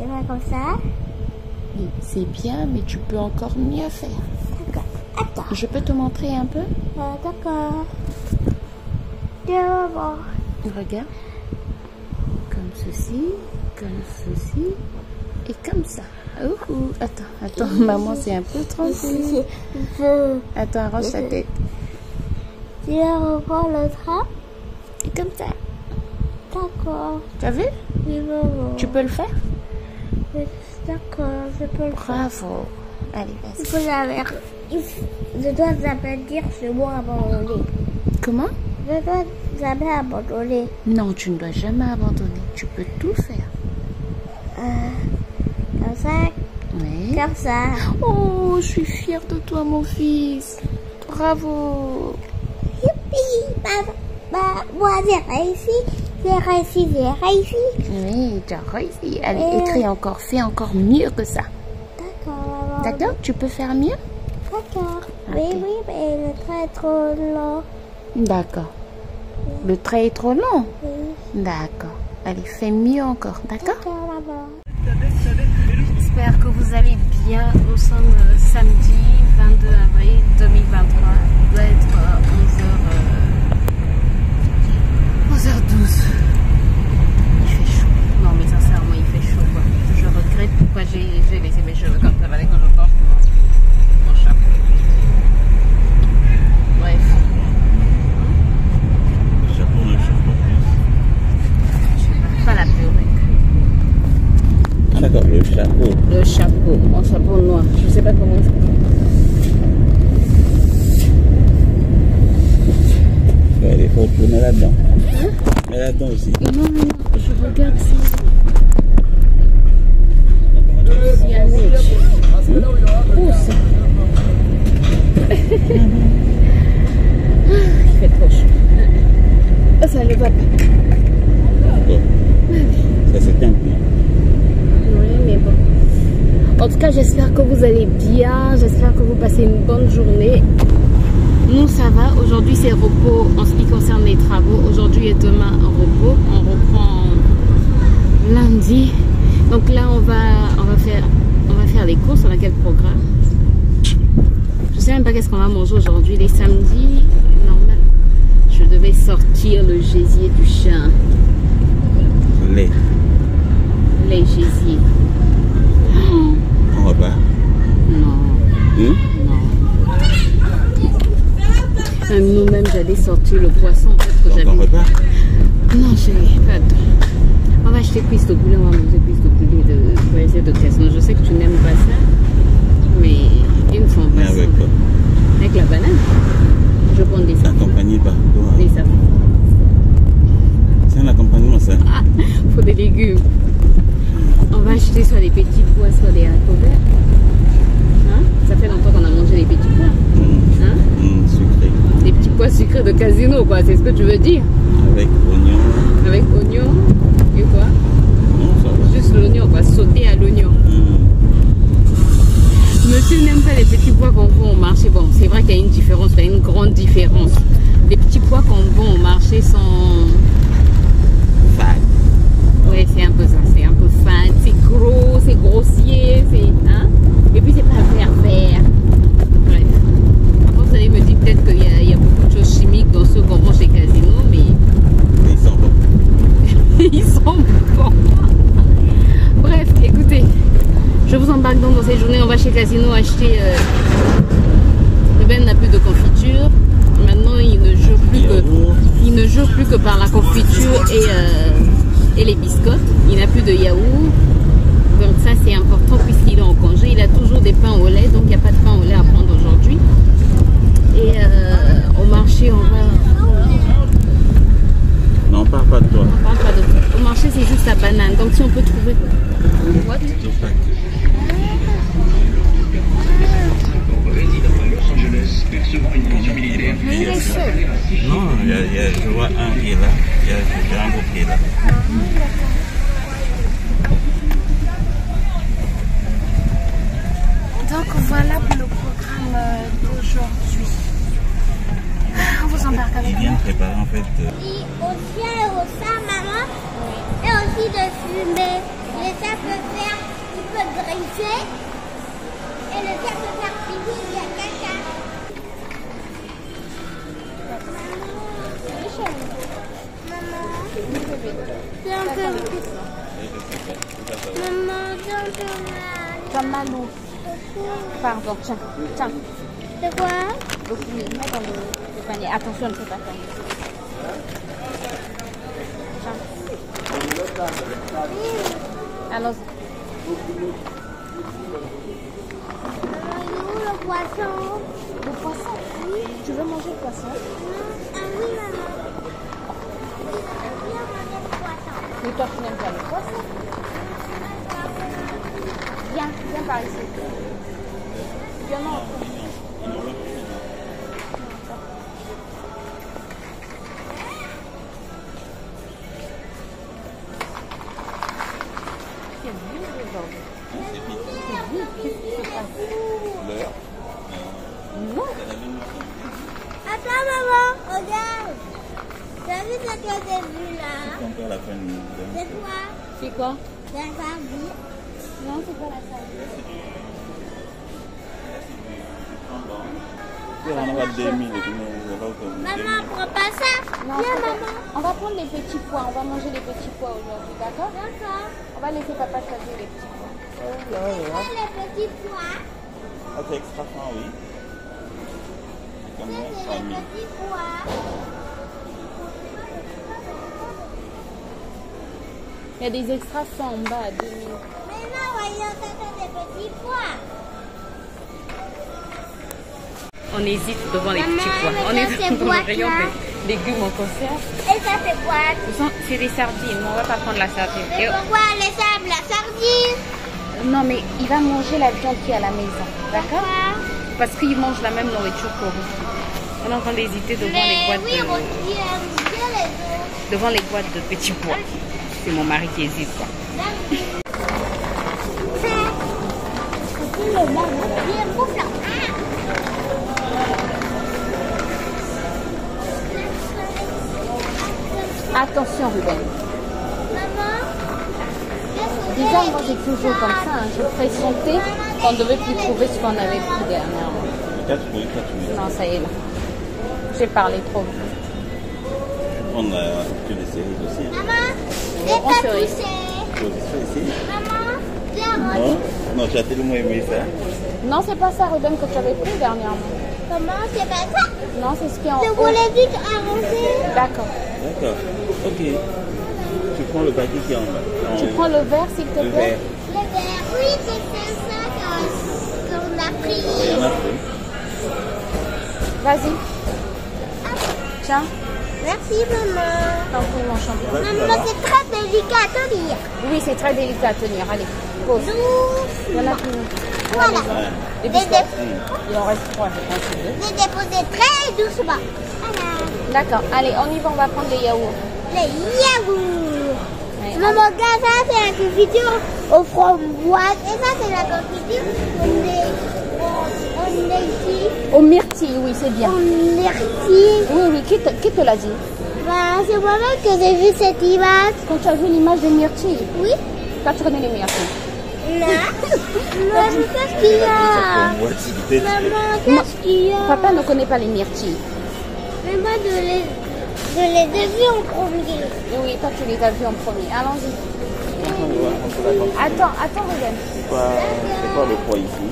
Je vais comme ça. Oui, c'est bien, mais tu peux encore mieux faire. D'accord. Attends. Je peux te montrer un peu? D'accord. Bon. Regarde. Comme ceci, et comme ça. Attends, maman, c'est un peu trop. Attends, arrange ta tête. Tu reprends le train? Et comme ça. D'accord. Tu as vu? Tu peux le faire? D'accord, je peux le faire. Bravo. Allez, vas-y. Je dois jamais dire ce mot abandonné. Comment? Je dois jamais abandonner. Non, tu ne dois jamais abandonner. Tu peux tout faire. Comme ça. Oui. Comme ça. Oh, je suis fière de toi, mon fils. Bravo. Youpi! Moi, j'ai réussi. Oui, tu as réussi. Allez, écris encore. Fais encore mieux que ça. D'accord. D'accord? Tu peux faire mieux? D'accord. Okay. Oui, mais le train est trop long. D'accord. Le trait est trop long? Oui. D'accord. Allez, fais mieux encore. D'accord? D'accord, maman. J'espère que vous allez bien. Nous sommes samedi 22 avril 2023. Il doit être 11h12. Il fait chaud. Non, mais sincèrement, il fait chaud, quoi. Je regrette pourquoi j'ai laissé mes cheveux comme ça. Fallait que je porte mon chapeau. Bref. Le chapeau ne chauffe pas plus. Pas la perruque. Ah d'accord, le chapeau. Le chapeau, mon chapeau noir. Je sais pas comment il s'appelle. Il faut tourner là-dedans. Mais là-dedans aussi. Non, je regarde si... Il y a neige. Pousse. Il fait trop chaud. Ça ne va pas. Ça s'éteint plus. Oui, mais bon. En tout cas, j'espère que vous allez bien. J'espère que vous passez une bonne journée. Nous, ça va. Aujourd'hui, c'est repos en ce qui concerne les travaux. Aujourd'hui et demain, repos. On reprend lundi. Donc là, on va faire les courses. On a quel programme? Je sais même pas qu'est-ce qu'on va manger aujourd'hui. Les samedis, normal. Je devais sortir le gésier du chien. Lait. Les gésiers. On va pas. Non. Non. Nous-mêmes, j'allais sortir le poisson. En fait, que On va pas. Non, chérie, pas de... On va acheter cuisse de poulet, on va manger cuisse de poulet pour essayer de casser. Je sais que tu n'aimes pas ça, mais une fois Mais pas avec ça. quoi? Avec la banane. Je prends des safran. Accompagné par quoi? Des safrans. C'est un accompagnement ça? Ah, faut des légumes. On va acheter soit des petits pois, soit des haricots verts. Hein? Ça fait longtemps qu'on a mangé les petits pois. Hein? Sucré. Des petits pois sucrés de casino, quoi. C'est ce que tu veux dire? Avec oignon. Avec oignon et quoi? Non, ça va. Juste l'oignon, quoi. Sauter à l'oignon. Monsieur n'aime pas les petits pois qu'on vend au marché. Bon, c'est vrai qu'il y a une différence, il y a une grande différence. Les petits pois qu'on vend au marché sont... Fade. Ouais, c'est un peu ça. C'est un peu fade, c'est gros, c'est grossier, c'est... Hein? Et puis c'est pas vert. Bref. Après, vous allez me dire peut-être qu'il y a beaucoup de choses chimiques dans ceux qu'on vend chez Casino, mais... Ils sont bons. Ils sont bons. Bref, écoutez, je vous embarque donc dans ces journées. On va chez Casino acheter. Ben n'a plus de confiture. Maintenant, il ne joue plus que par la confiture et les biscottes. Il n'a plus de yaourt. Donc ça, c'est important puisqu'il est en congé. Il a toujours des pains au lait, donc il n'y a pas de pain au lait à prendre aujourd'hui. Et au marché, on va... Non, parle pas de toi. On parle pas de... Au marché, c'est juste la banane. Donc si on peut trouver... What? Mais il est chaud. Non, je vois un qui est là. Il y a un groupe qui est là. Donc voilà pour le programme d'aujourd'hui. On vous embarque avec Il vient préparer en fait. Et aussi au sein, maman. Et aussi de fumer. Le chat peut faire, il peut dresser. Et le chat peut faire pipi, il y a caca. C'est un peu... Maman, c'est un peu mal. T'as mal où? Pardon, tiens, tiens. C'est quoi? Donc, oui, mets dans le panier. Attention, ne fais pas ça. Tiens. Allons-y. Maman, il est où le poisson? Le poisson? Oui. Tu veux manger le poisson? Ah oui, maman. J'aime bien manger le poisson. Mais toi, tu n'aimes pas le poisson? Viens, viens par ici. Viens, non. Non. Attends, maman, regarde. T'as vu ce que j'ai vu là? C'est encore la fin du C'est quoi? C'est quoi? C'est un sardine. Non, c'est pas la sardine. Maman, prends pas ça. Non, Viens, c'est pas- maman. On va prendre les petits pois. On va manger les petits pois aujourd'hui, d'accord? D'accord. On va laisser papa choisir les petits pois. Et les petits pois. Ah, c'est extra fin, oui. Ça, Combien? c'est 100 les 000. petits pois. Il y a des extras 100 en bas à 2000. Mais non, voyons, ça, c'est des petits pois. On hésite devant les Maman, petits pois. mais On ça, est c'est dans le boîte, rayon là. des légumes en conserve. Et ça, c'est quoi? C'est des sardines, mais on va pas prendre la sardine. Mais pourquoi les sables, la sardine? Non, mais il va manger la viande qui est à la maison, d'accord? Pourquoi? Parce qu'il mange la même nourriture que vous. On est en train d'hésiter devant les Mais boîtes oui, Rocky aime bien les autres. devant les boîtes de petits pois. C'est mon mari qui hésite, quoi. C'est le même. Il est beau, là. Attention, Ruben. Maman, Déjà, moi, j'ai toujours comme ça. Hein. Je ferai sauter qu'on ne devait plus trouver ce qu'on avait pris dernièrement. Oui. Non, ça y est, là. J'ai parlé trop. On a que les séries aussi. maman, On j'ai pas se rit. poussé. Ici. Maman, viens, Non, non, j'ai tellement aimé ça. Non, c'est pas ça, Ruben, que tu avais pris dernièrement. Comment c'est pas ça? Non, c'est ce qui est en Je haut. voulais vite arranger. D'accord. D'accord. Ok. Tu prends le paquet qui est en bas. Tu prends le verre, s'il te le plaît. verre. Le verre, oui, c'est ça qu'on a pris. Il y en a peu. Vas-y. Tiens. Merci, maman. T'en prie, mon champion. Maman, c'est très délicat à tenir. Oui, c'est très délicat à tenir. Allez, pose. Il y en a Doucement. plus. Voilà. Les Les biscuits. dé- Il en reste 3, je pense. les déposer très doucement. Voilà. D'accord. Allez, on y va, on va prendre les yaourts. Les yaourts. Ouais, Maman, regarde, ça, c'est la confiture aux framboises. Et ça, c'est la confiture on est ici. Au myrtille, oui, c'est bien. On est ici. Oui, oui, qui te l'a dit? Bah, c'est moi-même que j'ai vu cette image. Quand tu as vu l'image des myrtilles, Oui. toi tu connais les myrtilles. Non. Maman, qu'est-ce qu'il y a? Maman, qu'est-ce qu'il y a? Papa ne connaît pas les myrtilles. Mais moi, je les ai vus en premier. Et oui, toi tu les as vus en premier. Allons-y. Attends, Ruben. C'est quoi le poids ici?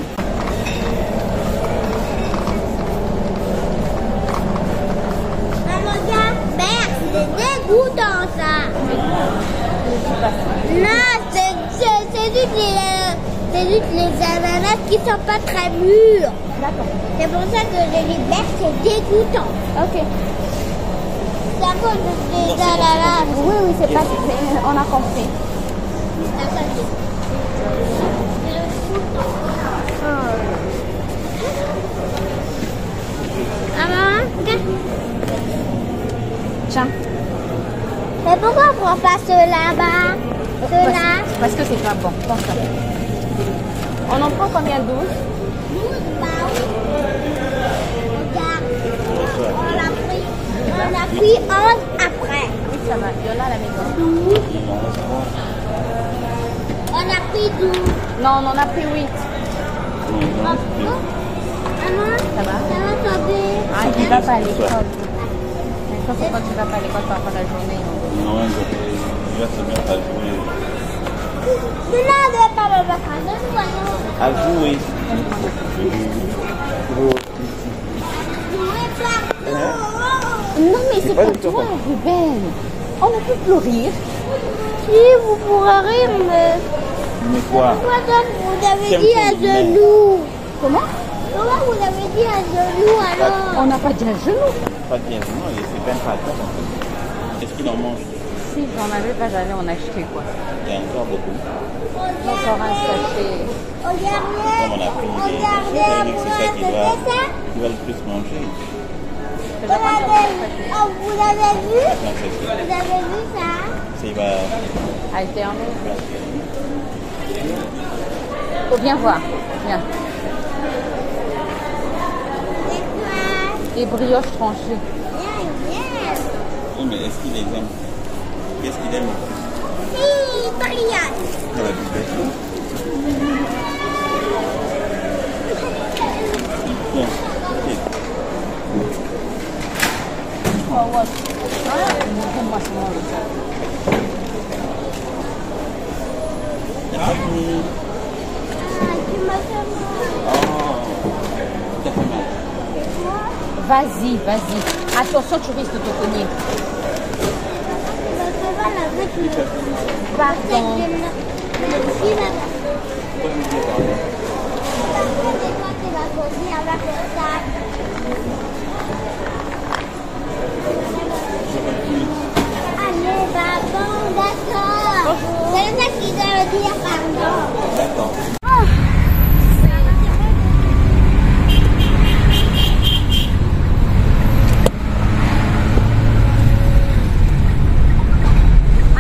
Maman, regarde. Merde, c'est dégoûtant ça. Non, c'est juste les ananas qui sont pas très mûrs. D'accord. C'est pour ça que les libères, c'est dégoûtant. Ok. C'est à cause des ananas. Oui, c'est pas. On a compris. Maman, regarde. Tiens. Mais pourquoi on prend pas ceux-là-bas? Ceux-là? Parce que c'est pas bon. Prends ça. On en prend combien? 12? 12, bah oui. Regarde. On a pris 11 après. Oui, ça va. Il y en a à la maison. 12. pris 12. Non, on en a pris 8. Maman, Ça va? ça va tomber. Ah, tu vas pas à l'école. Mais quand tu vas pas à l'école pendant la journée? Non, il va se mettre à jouer. Mais là, on ne va pas me mettre à genoux, alors. À jouer. Jouer partout. Non, mais c'est pas toi, Ruben. On ne peut plus rire. Si, vous pourrez rire, mais... Mais quoi? Madame, vous avez Tiens, dit à ton bidet. genoux. Comment? Comment vous avez dit à genoux, alors? On n'a pas dit à genoux. Pas bien, non, c'est peine pas tard en fait. Est-ce qu'il en mange? Si j'en avais pas, j'allais en acheter quoi. Il y a encore beaucoup. Encore un sachet. Regardez. Comme on a pris des Regardez, c'est ça qui c'était ça. va le plus manger. Vous l'avez vu? Vous avez vu ça? Il va... Alterner. Faut bien voir. Viens. C'est quoi? Des brioches tranchées. Bien. Oui, mais est-ce qu'il les aime? Qu'est-ce qu'il aime le plus? Si, brillante. Il a du bête. Tiens, ok. Oh, ouais. Moi, c'est moi, Il n'a pas fini. Ah, tu m'as fait mal. Oh, t'as fait mal. Vas-y, vas-y. Attention, tu risques de te cogner. Tu m'as fait mal avec le... Pardon. Merci, madame. Pourquoi je lui dis pardon? Parce que c'est toi qui m'as conduit avec le sac. Allez, pardon, d'accord. C'est le sac qui doit dire pardon. D'accord.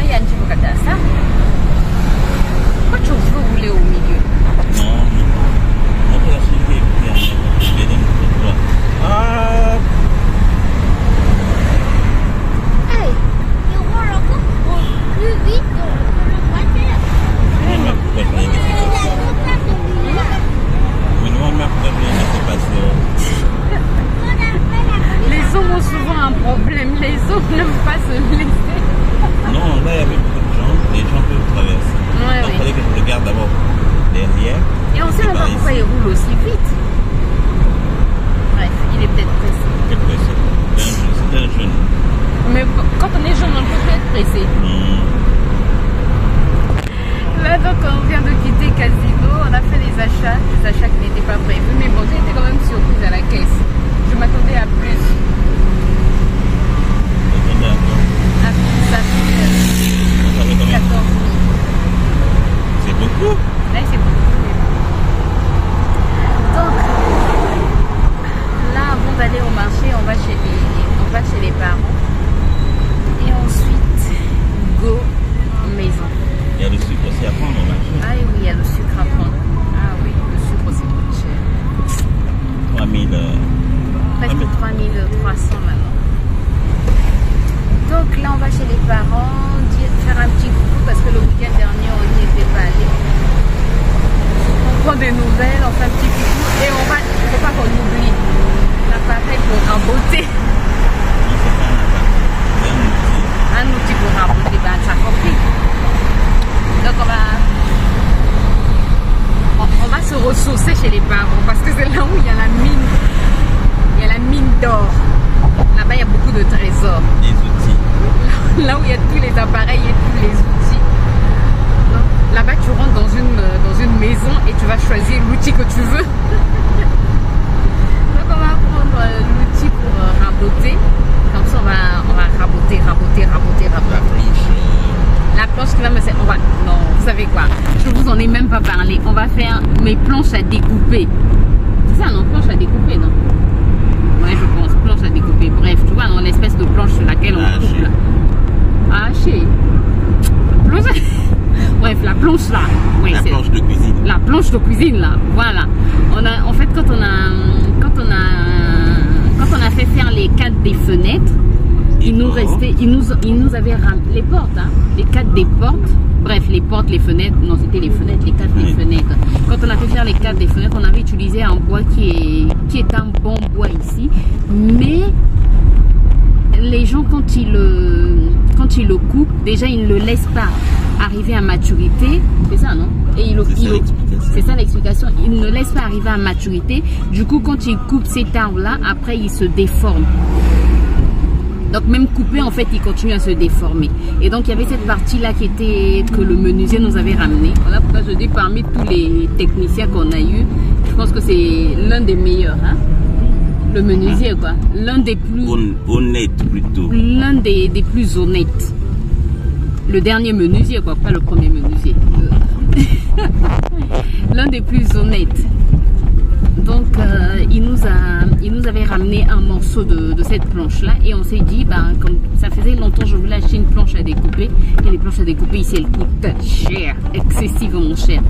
Yann, tu veux regarder ça? Pourquoi tu veux rouler au milieu? Non, on peut la suivre bien. Je vais donner pour toi. Ah, Hey, tu roules encore plus vite que la voiture. moi, pourquoi je l'ai laissé Il a tout ça, celui-là. mais moi, pourquoi je l'ai laissé passer? On a fait la Les hommes ont souvent un problème. Les hommes n'aiment pas se laisser. Non, là, il y avait beaucoup de gens. Les gens peuvent traverser. Ouais, Donc, il oui. fallait que je regarde d'abord derrière. Et on sait même pas pourquoi il roule aussi vite. Bref, il est peut-être pressé. C'est pressé. C'est un jeune. Mais quand on est jeune, on ne peut plus être pressé. Là, donc, on vient de quitter Casino. On a fait les achats qui n'étaient pas prévus. Mais bon, j'ai été quand même surprise à la caisse. Je m'attendais à plus. À plus, ça fait 14 000. C'est beaucoup. Là, c'est beaucoup. Donc, là, avant d'aller au marché, on va chez les parents. Et ensuite, go maison. Il y a le sucre aussi à prendre au marché. Ah oui, il y a le sucre à prendre. Ah oui, le sucre aussi coûte cher. 3000. Presque 3300 maintenant. Donc là, on va chez les parents, faire un petit coucou parce que le week-end dernier, on n'y était pas allé. On prend des nouvelles, on fait un petit coucou et on va, il ne faut pas qu'on oublie l'appareil pour rembotter. Un outil pour rembotter, ben, tu as compris. Donc on va se ressourcer chez les parents parce que c'est là où il y a la mine. Il y a la mine d'or. Là-bas, il y a beaucoup de trésors. Des outils. Là où il y a tous les appareils et tous les outils. Là-bas, tu rentres dans une maison et tu vas choisir l'outil que tu veux. Donc, on va prendre l'outil pour raboter. Comme ça, on va raboter. La planche qui va me servir. Non, vous savez quoi? Je vous en ai même pas parlé. On va faire mes planches à découper. C'est ça, non? Planche à découper, non? Ouais, je pense. Planche à découper. Bref, tu vois, dans l'espèce de planche sur laquelle on coupe là. Haché. Planche. Bref, la planche là. Ouais, La planche de cuisine. La planche de cuisine là. Voilà. En fait, quand on a fait faire les cadres des fenêtres, il nous avait ramené les portes, hein, les cadres des portes. Bref, les portes, les fenêtres, non c'était les fenêtres, les cadres des fenêtres. Quand on a fait faire les cadres des fenêtres, on avait utilisé un bois qui est un bon bois ici. Mais les gens quand ils le coupent, déjà ils ne le laissent pas arriver à maturité. C'est ça non? C'est ça l'explication. Ils ne laissent pas arriver à maturité. Du coup quand ils coupent cet arbre là, après il se déforme. Donc même coupé, en fait, il continue à se déformer. Et donc il y avait cette partie-là que le menuisier nous avait ramené. Voilà pourquoi je dis parmi tous les techniciens qu'on a eu, je pense que c'est l'un des meilleurs. Hein? Le menuisier, quoi. L'un des plus... Honnête, plutôt. L'un des plus honnêtes. Le dernier menuisier, quoi. Pas le premier menuisier. L'un des plus honnêtes. Donc il nous avait ramené un morceau de cette planche là et on s'est dit comme ça faisait longtemps je voulais acheter une planche à découper et les planches à découper ici elles coûtent cher, excessivement cher.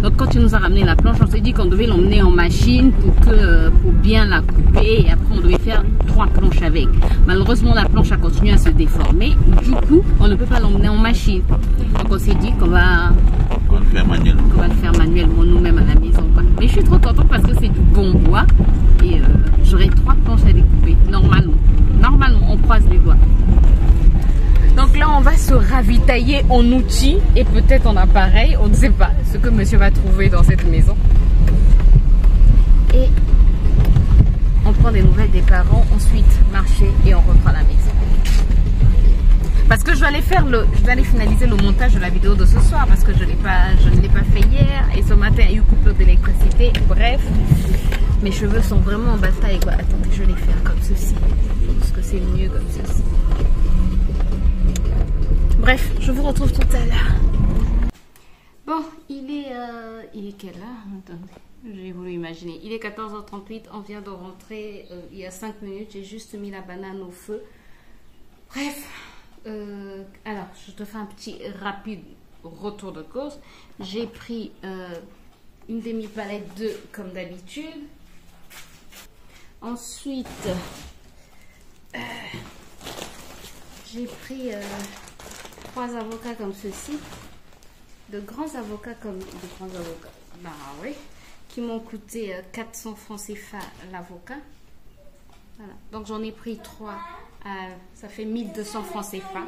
Donc quand il nous a ramené la planche on s'est dit qu'on devait l'emmener en machine pour bien la couper et après on devait faire 3 planches avec. Malheureusement la planche a continué à se déformer, du coup on ne peut pas l'emmener en machine. Donc on s'est dit qu'on va le faire manuellement nous-mêmes à la maison quoi. Mais je suis trop contente parce que c'est du bon bois et j'aurai 3 planches à découper normalement on croise les doigts. Donc là on va se ravitailler en outils et peut-être en appareil, on ne sait pas ce que monsieur va trouver dans cette maison. Et on prend des nouvelles des parents, ensuite marcher et on reprend la maison. Parce que je vais aller finaliser le montage de la vidéo de ce soir parce que je ne l'ai pas fait hier et ce matin il y a eu coupure d'électricité. Bref, mes cheveux sont vraiment en bataille quoi. Attendez, je vais les faire comme ceci. Je pense que c'est mieux comme ceci. Bref, je vous retrouve tout à l'heure. Bon, il est quelle heure? Attendez, j'ai voulu imaginer. Il est 14h38, on vient de rentrer il y a 5 minutes. J'ai juste mis la banane au feu. Bref. Alors, je te fais un petit rapide retour de course. J'ai pris une demi-palette d'œufs comme d'habitude. Ensuite, j'ai pris 3 avocats comme ceci. De grands avocats comme de grands avocats. Bah oui. Qui m'ont coûté 400 francs CFA l'avocat. Voilà. Donc j'en ai pris 3. Ça fait 1200 francs CFA.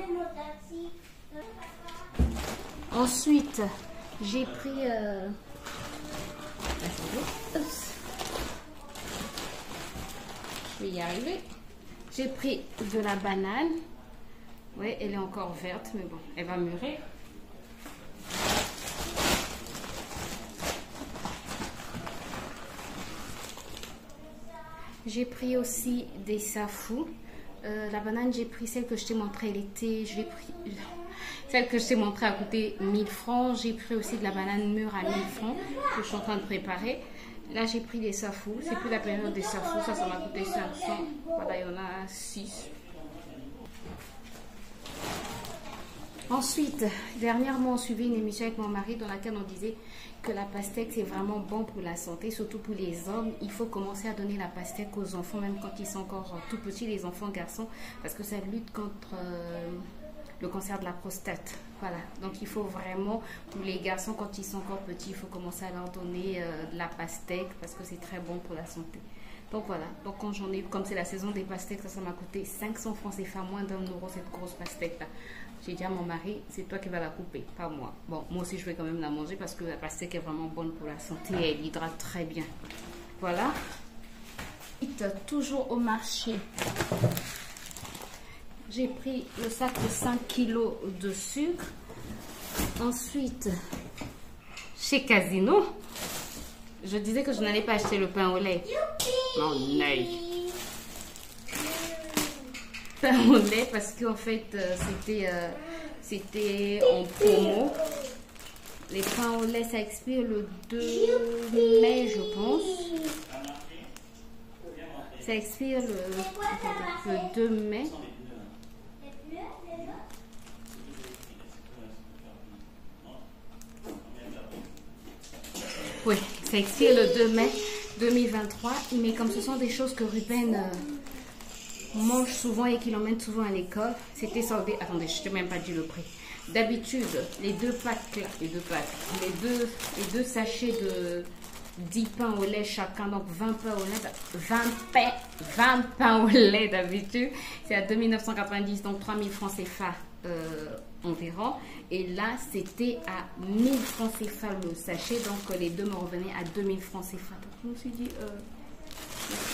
Ensuite, j'ai pris... Je vais y arriver. J'ai pris de la banane. Oui, elle est encore verte, mais bon, elle va mûrir. J'ai pris aussi des safous. La banane, j'ai pris celle que je t'ai montrée, elle était... Celle que je t'ai montrée a coûté 1000 francs. J'ai pris aussi de la banane mûre à 1000 francs que je suis en train de préparer. Là, j'ai pris des safous. C'est plus la période des safous. Ça m'a coûté 500. Voilà, il y en a 6. Ensuite, dernièrement, on suivait une émission avec mon mari dans laquelle on disait que la pastèque, c'est vraiment bon pour la santé, surtout pour les hommes. Il faut commencer à donner la pastèque aux enfants, même quand ils sont encore tout petits, les enfants garçons, parce que ça lutte contre le cancer de la prostate. Voilà, donc il faut vraiment, pour les garçons, quand ils sont encore petits, il faut commencer à leur donner de la pastèque, parce que c'est très bon pour la santé. Donc voilà, donc quand j'en ai, comme c'est la saison des pastèques, ça m'a coûté 500 francs CFA, moins d'1 euro cette grosse pastèque là. J'ai dit à mon mari, c'est toi qui vas la couper, pas moi. Bon, moi aussi je vais quand même la manger parce que la pastèque est vraiment bonne pour la santé et elle hydrate très bien. Voilà. Toujours au marché. J'ai pris le sac de 5 kg de sucre. Ensuite, chez Casino, je disais que je n'allais pas acheter le pain au lait. Mon œil. Pain au lait parce qu'en fait, c'était en promo. Les pains au lait, ça expire le 2 mai, je pense. Ça expire le 2 mai. Oui, ça expire le 2 mai 2023. Mais comme ce sont des choses que Ruben mange souvent et qu'il emmène souvent à l'école, c'était soldé. Attendez, je ne t'ai même pas dit le prix. d'habitude, les deux sachets de 10 pains au lait chacun, donc 20 pains au lait, 20 pains au lait d'habitude, c'est à 2990, donc 3000 francs CFA environ. Et là, c'était à 1000 francs CFA le sachet, donc les deux me revenaient à 2000 francs CFA. Donc je me suis dit,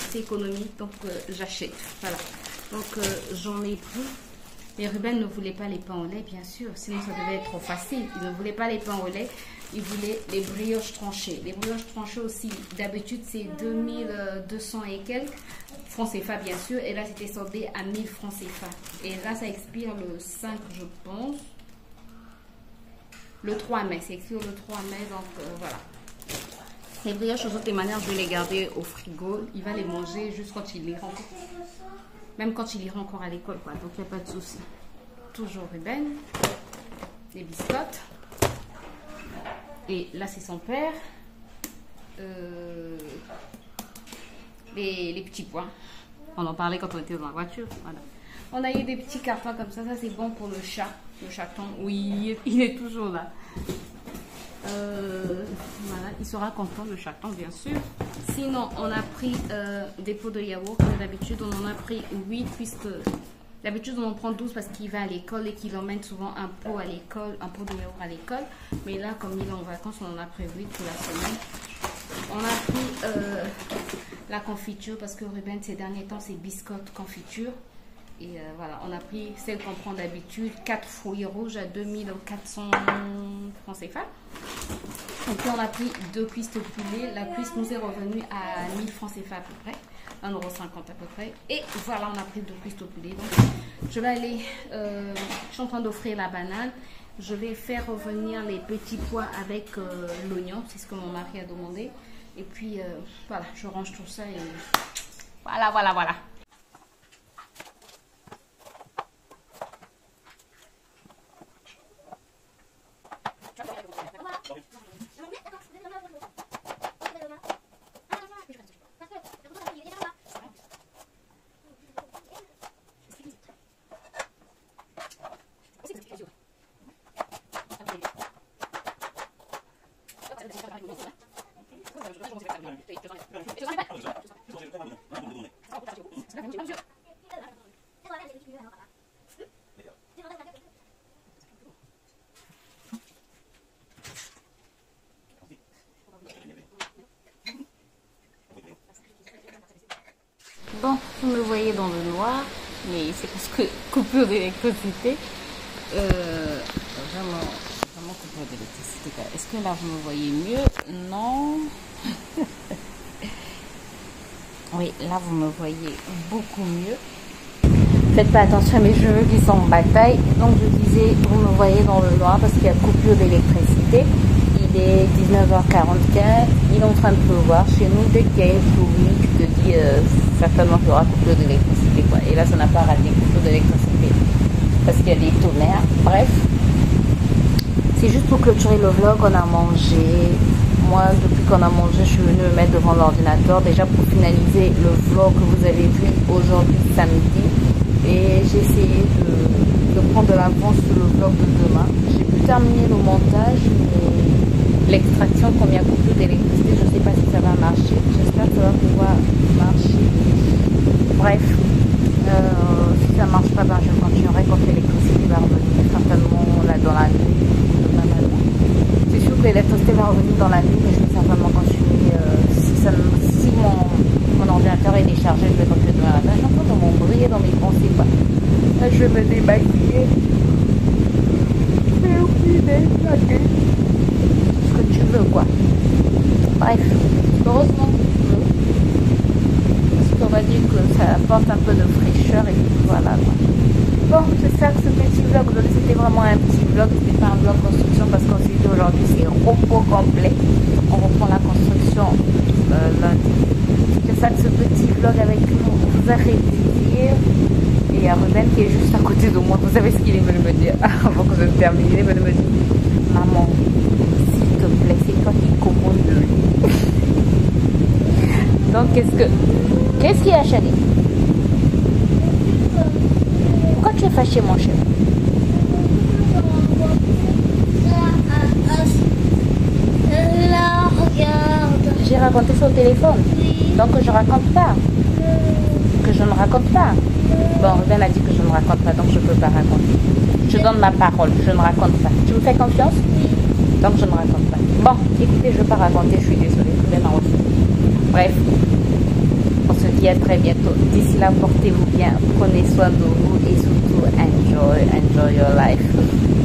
c'est économique, donc j'achète. Voilà, donc j'en ai pris. Mais Ruben ne voulait pas les pains au lait, bien sûr, sinon ça devait être trop facile. Il ne voulait pas les pains au lait, il voulait les brioches tranchées. Les brioches tranchées aussi, d'habitude c'est 2200 et quelques francs CFA, bien sûr. Et là c'était soldé à 1000 francs CFA. Et là ça expire le 5, je pense. Le 3 mai, c'est expire le 3 mai, donc voilà. Les brioches, de toutes les manières, je vais les garder au frigo. Il va les manger juste quand il ira, même quand il ira encore à l'école, quoi. Donc il n'y a pas de souci. Toujours Ruben, les biscottes. Et là, c'est son père. Les petits pois. On en parlait quand on était dans la voiture. Voilà. On a eu des petits cartons comme ça. Ça, c'est bon pour le chat. Le chaton, oui, il est toujours là. Voilà, il sera content, le chaton, bien sûr. Sinon, on a pris des pots de yaourt. Comme d'habitude, on en a pris 8 puisque d'habitude on en prend 12 parce qu'il va à l'école et qu'il emmène souvent un pot à l'école, un pot de yaourt à l'école. Mais là, comme il est en vacances, on en a pris 8 pour la semaine. On a pris la confiture parce que Ruben, ces derniers temps, c'est biscottes confiture. Et voilà, on a pris celle qu'on prend d'habitude, 4 fruits rouges à 2400 francs CFA. Et puis on a pris 2 cuisses de poulet. La cuisse nous est revenue à 1000 francs CFA à peu près, 1,50 € à peu près. Et voilà, on a pris 2 cuisses de poulet. Donc je vais aller, je suis en train d'offrir la banane. Je vais faire revenir les petits pois avec l'oignon, c'est ce que mon mari a demandé. Et puis voilà, je range tout ça et voilà. Bon, vous me voyez dans le noir, mais c'est parce que coupure d'électricité. Vraiment coupure d'électricité. Est-ce que là vous me voyez mieux? Non. Oui, là vous me voyez beaucoup mieux. Faites pas attention à mes cheveux qui sont en bataille. Donc je disais, vous me voyez dans le noir parce qu'il y a coupure d'électricité. Il est 19h45, il est en train de pleuvoir chez nous. Dès qu'il y a une pluie, tu te dis certainement qu'il y aura coupure d'électricité, quoi. Et là, ça n'a pas raté coupure d'électricité parce qu'il y a des tonnerres. Bref, c'est juste pour clôturer le vlog. On a mangé. Moi, depuis qu'on a mangé, je suis venue me mettre devant l'ordinateur déjà pour finaliser le vlog que vous avez vu aujourd'hui samedi. Et j'ai essayé de prendre de l'avance sur le vlog de demain. J'ai pu terminer le montage, mais l'extraction, comme il y a coupure d'électricité, je ne sais pas si ça va marcher. J'espère que ça va pouvoir marcher. Bref, si ça ne marche pas, ben, je continuerai quand l'électricité va revenir, certainement là dans la nuit. C'est sûr que l'électricité va revenir dans la nuit, mais je vais certainement continuer. Si mon ordinateur est déchargé, je vais continuer demain matin. J'ai encore de m'embriller dans mes pensées, quoi. Là, je vais me démaquiller. Mais oui, ok. Ce que tu veux, quoi. Bref, heureusement qu'il pleut. Parce qu'on va dire que ça apporte un peu de fraîcheur et puis voilà, quoi. Bon, j'espère que ce petit vlog, c'était vraiment un petit vlog, c'était pas un vlog construction parce qu'on s'est dit aujourd'hui c'est repos complet. On reprend la construction lundi. J'espère que ce petit vlog avec nous vous a fait plaisir. Et il y a Ruben qui est juste à côté de moi. Vous savez ce qu'il est venu me dire avant que je termine. Il est venu me dire, maman, s'il te plaît, c'est toi qui commande le lit. Donc qu'est-ce qu'il y a, chérie? Pourquoi tu es fâché, mon chéri? raconter ça au téléphone. Donc je raconte pas. Que je ne raconte pas. Bon, Ruben a dit que je ne raconte pas, donc je ne peux pas raconter. Je donne ma parole, je ne raconte pas. Tu me fais confiance? Donc je ne raconte pas. Bon, écoutez, je ne vais pas raconter, je suis désolée. Ruben en refait. Bref, on se dit à très bientôt. D'ici là, portez-vous bien, prenez soin de vous et surtout enjoy your life.